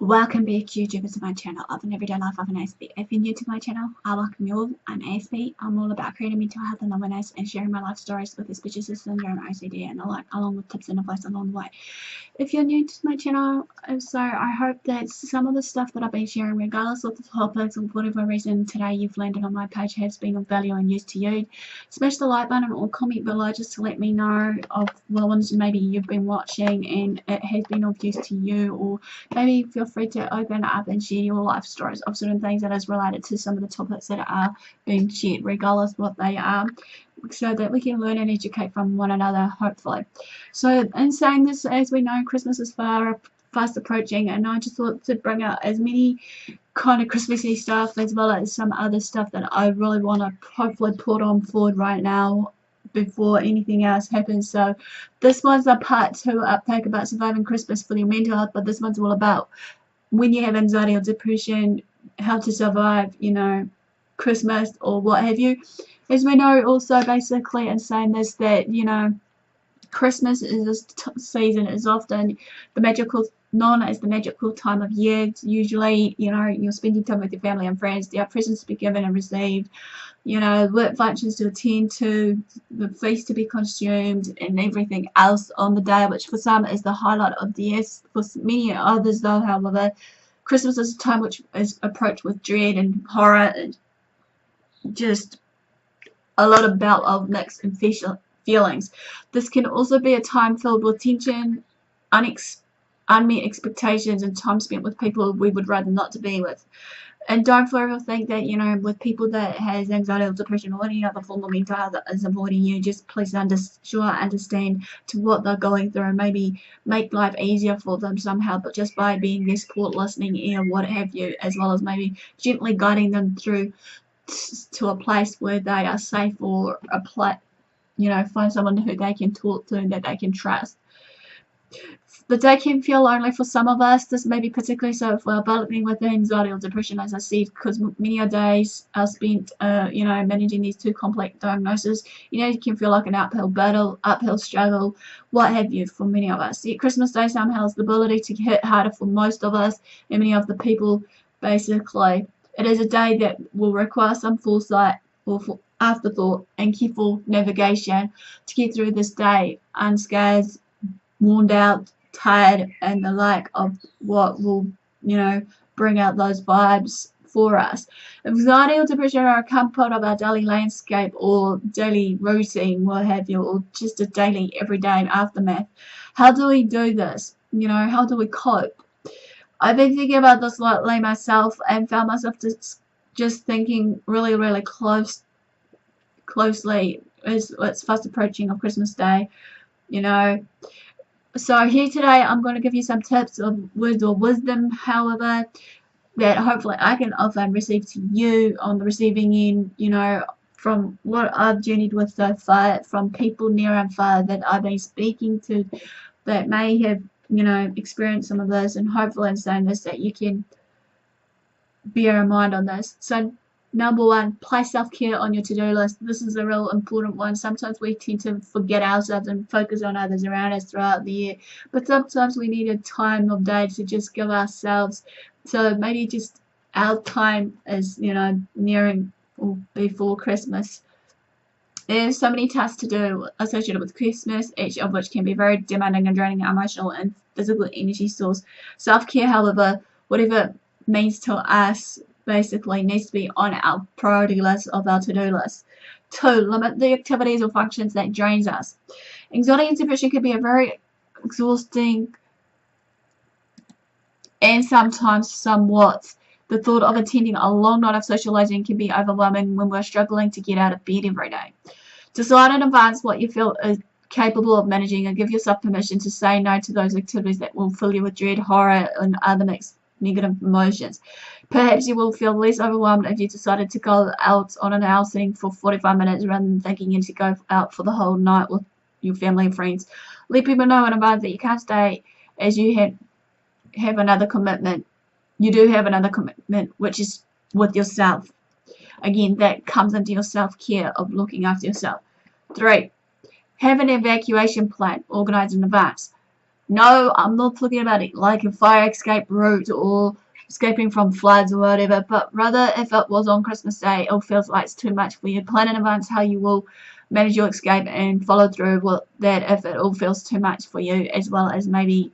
Welcome back YouTubers to my channel of an everyday life of an Aspie. If you're new to my channel, I welcome you all. I'm Aspie. I'm all about creating mental health and awareness and sharing my life stories with suspicious syndrome, OCD and the like, along with tips and advice along the way. If you're new to my channel, so I hope that some of the stuff that I've been sharing, regardless of the topics or whatever reason today you've landed on my page, has been of value and use to you. Smash the like button or comment below just to let me know of the ones maybe you've been watching and it has been of use to you, or maybe feel free to open up and share your life stories of certain things that is related to some of the topics that are being shared, regardless of what they are, so that we can learn and educate from one another, hopefully. So in saying this, as we know, Christmas is fast approaching, and I just thought to bring out as many kind of Christmassy stuff as well as some other stuff that I really want to hopefully put on forward right now before anything else happens. So this one's a part 2 uptake about surviving Christmas for your mental health, but this one's all about when you have anxiety or depression, how to survive, Christmas or what have you. As we know, also basically in saying this, that Christmas is this season is often known as the magical time of year. It's usually, you're spending time with your family and friends. There are presents to be given and received, work functions to attend to, the feast to be consumed, and everything else on the day, which for some is the highlight of the year. For many others, though, however, Christmas is a time which is approached with dread and horror and just a lot of bout of mixed feelings. This can also be a time filled with tension, unmet expectations, and time spent with people we would rather not to be with. And don't forever think that, with people that has anxiety or depression or any other form of mental health that is avoiding you, just please understand to what they're going through and maybe make life easier for them somehow, but just by being their support, listening ear, what have you, as well as maybe gently guiding them through to a place where they are safe, or find someone who they can talk to and that they can trust. The day can feel lonely for some of us. This may be particularly so if we're battling with anxiety or depression, as I said, because many of days are spent, managing these two complex diagnoses. It can feel like an uphill battle, uphill struggle, what have you, for many of us. Yet Christmas Day somehow has the ability to hit harder for most of us and many of the people, basically. It is a day that will require some foresight or afterthought and careful navigation to get through this day unscathed, worn out, tired, and the like of what will, bring out those vibes for us. Anxiety or depression are a part of our daily landscape or daily routine, what have you, or just a daily, everyday aftermath. How do we do this? How do we cope? I've been thinking about this lately myself and found myself just thinking really closely as it's fast approaching of Christmas Day, So here today I'm going to give you some tips of words or wisdom, however, that hopefully I can offer and receive to you on the receiving end, from what I've journeyed with so far, from people near and far that I've been speaking to that may have, experienced some of this, and hopefully in saying this that you can bear in mind on this. So number 1, place self-care on your to-do list. This is a real important one. Sometimes we tend to forget ourselves and focus on others around us throughout the year, but sometimes we need a time of day to just give ourselves. So maybe just our time is, nearing or before Christmas. There's so many tasks to do associated with Christmas, each of which can be very demanding and draining emotional and physical energy source. Self-care, however, whatever it means to us, basically needs to be on our priority list of our to-do list. 2, limit the activities or functions that drains us. Anxiety and depression can be a very exhausting and sometimes somewhat. The thought of attending a long night of socializing can be overwhelming when we're struggling to get out of bed every day. Decide in advance what you feel is capable of managing and give yourself permission to say no to those activities that will fill you with dread, horror, and other negative emotions. Perhaps you will feel less overwhelmed if you decided to go out on an outing for 45 minutes rather than thinking you need to go out for the whole night with your family and friends. Let people know in advance that you can't stay, as you have another commitment. You do have another commitment, which is with yourself. Again, that comes into your self-care of looking after yourself. 3, have an evacuation plan organized in advance. No, I'm not talking about it like a fire escape route or escaping from floods or whatever, but rather if it was on Christmas Day, it feels like it's too much for you. Plan in advance how you will manage your escape and follow through with that if it all feels too much for you, as well as maybe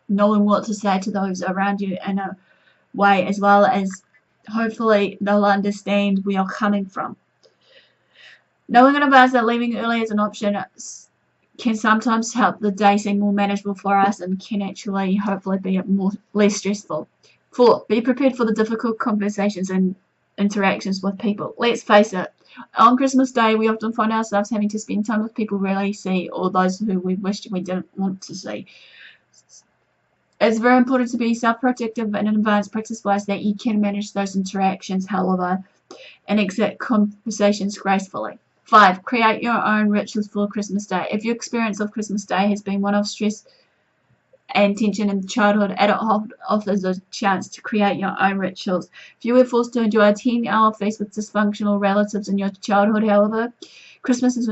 knowing what to say to those around you in a way, as well as hopefully they'll understand where you're coming from. Knowing in advance that leaving early is an option can sometimes help the day seem more manageable for us and can actually hopefully be less stressful. 4. Be prepared for the difficult conversations and interactions with people. Let's face it, on Christmas Day we often find ourselves having to spend time with people we rarely see or those who we wished we didn't want to see. It's very important to be self-protective and in advance practice-wise that you can manage those interactions, however, and exit conversations gracefully. 5. Create your own rituals for Christmas Day. If your experience of Christmas Day has been one of stress and tension in childhood, adulthood offers a chance to create your own rituals. If you were forced to enjoy a 10-hour feast with dysfunctional relatives in your childhood, however, Christmas as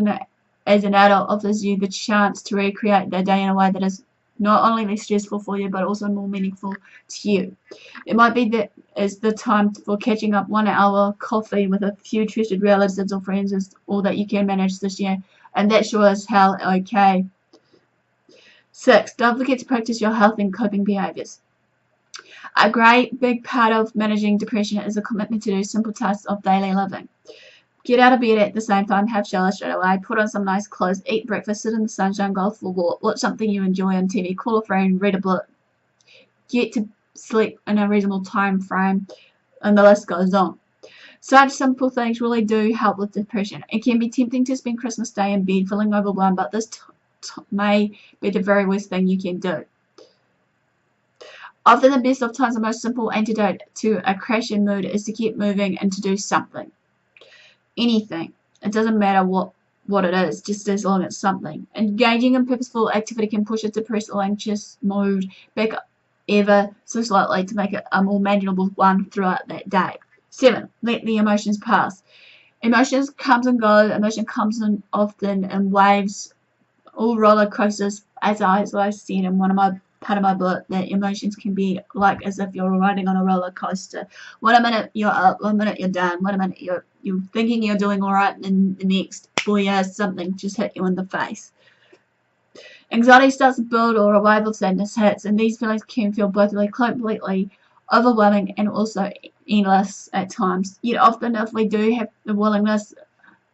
an adult offers you the chance to recreate that day in a way that is not only less stressful for you, but also more meaningful to you. It might be that is the time for catching up 1 hour coffee with a few treasured relatives or friends is all that you can manage this year, and that sure as hell okay. 6. Don't forget to practice your health and coping behaviors. A great big part of managing depression is a commitment to do simple tasks of daily living. Get out of bed at the same time, have shower straight away, put on some nice clothes, eat breakfast, sit in the sunshine, go for a walk, watch something you enjoy on TV, call a friend, read a book, get to sleep in a reasonable time frame, and the list goes on. Such simple things really do help with depression. It can be tempting to spend Christmas Day in bed feeling overwhelmed, but this may be the very worst thing you can do. Often the best of times, the most simple antidote to a crashing mood is to keep moving and to do something. Anything. It doesn't matter what it is, just as long as it's something. Engaging in purposeful activity can push a depressed or anxious mood back ever so slightly to make it a more manageable one throughout that day. 7. Let the emotions pass. Emotions comes and go. Emotion comes in often in waves. All roller coasters, as I said in part of my book, that emotions can be like as if you're riding on a roller coaster. One minute you're up, 1 minute you're down, 1 minute you're thinking you're doing alright, and then the next, boy, something just hit you in the face. Anxiety starts to build or a wave of sadness hits, and these feelings can feel both completely overwhelming and also endless at times. Yet often if we do have the willingness,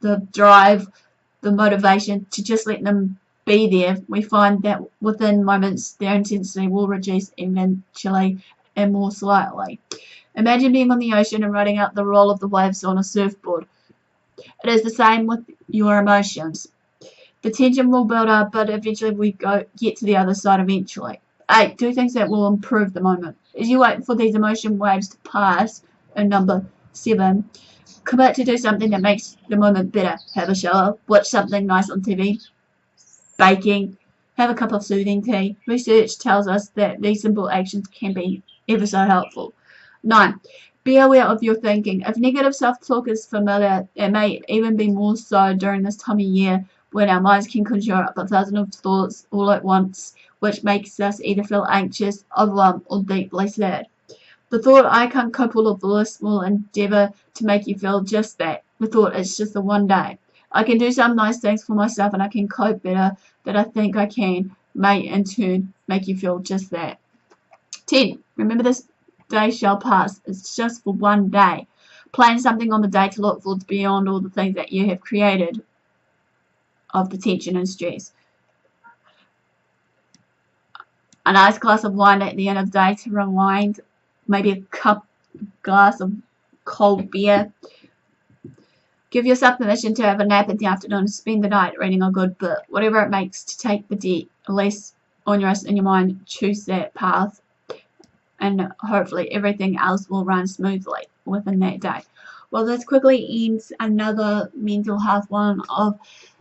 the drive, the motivation to just let them be there, we find that within moments their intensity will reduce eventually and more slightly. Imagine being on the ocean and riding out the roll of the waves on a surfboard. It is the same with your emotions. The tension will build up, but eventually we get to the other side eventually. 8. Do things that will improve the moment. As you wait for these emotion waves to pass, and number 7, commit to do something that makes the moment better. Have a shower, watch something nice on TV, baking, have a cup of soothing tea. Research tells us that these simple actions can be ever so helpful. 9. Be aware of your thinking. If negative self-talk is familiar, it may even be more so during this time of year when our minds can conjure up 1,000 thoughts all at once, which makes us either feel anxious, overwhelmed, or deeply sad. The thought, I can't cope with all of this, will endeavour to make you feel just that. The thought, it's just the one day. I can do some nice things for myself and I can cope better than I think I can, may in turn make you feel just that. 10. Remember, this day shall pass. It's just for one day. Plan something on the day to look forward to beyond all the things that you have created of the tension and stress. A nice glass of wine at the end of the day to rewind. Maybe a glass of cold beer. Give yourself permission to have a nap in the afternoon and spend the night reading a good book. Whatever it makes to take the day less onerous in your mind, choose that path, and hopefully everything else will run smoothly within that day. Well, this quickly ends another mental health one of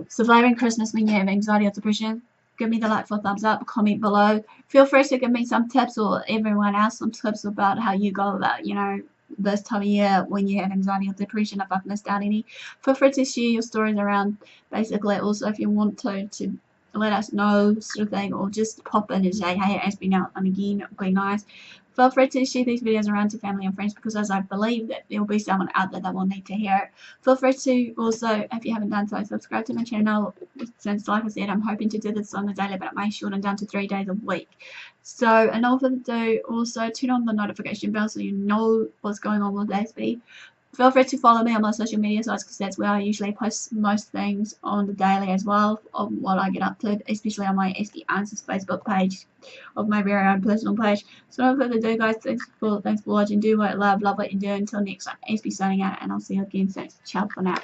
surviving Christmas when you have anxiety or depression. Give me the like for a thumbs up, comment below. Feel free to give me some tips or everyone else some tips about how you go about, this time of year when you have anxiety or depression, if I've missed out any. Feel free to share your stories around, basically. Also, if you want to let us know sort of thing, or just pop in and say, hey, Aspie now and again. It would be nice. Feel free to share these videos around to family and friends, because as I believe that there will be someone out there that will need to hear it. Feel free to also, if you haven't done so, subscribe to my channel, since like I said, I'm hoping to do this on the daily, but it may shorten down to 3 days a week. So, and all further ado, also turn on the notification bell so you know what's going on with Aspie. Feel free to follow me on my social media sites, because that's where I usually post most things on the daily as well, of what I get up to, especially on my AspieAnswers Facebook page of my very own personal page. So no further ado, guys, thanks for watching. Do what you love what you do. Until next time, Aspie signing out, and I'll see you again soon. Ciao for now.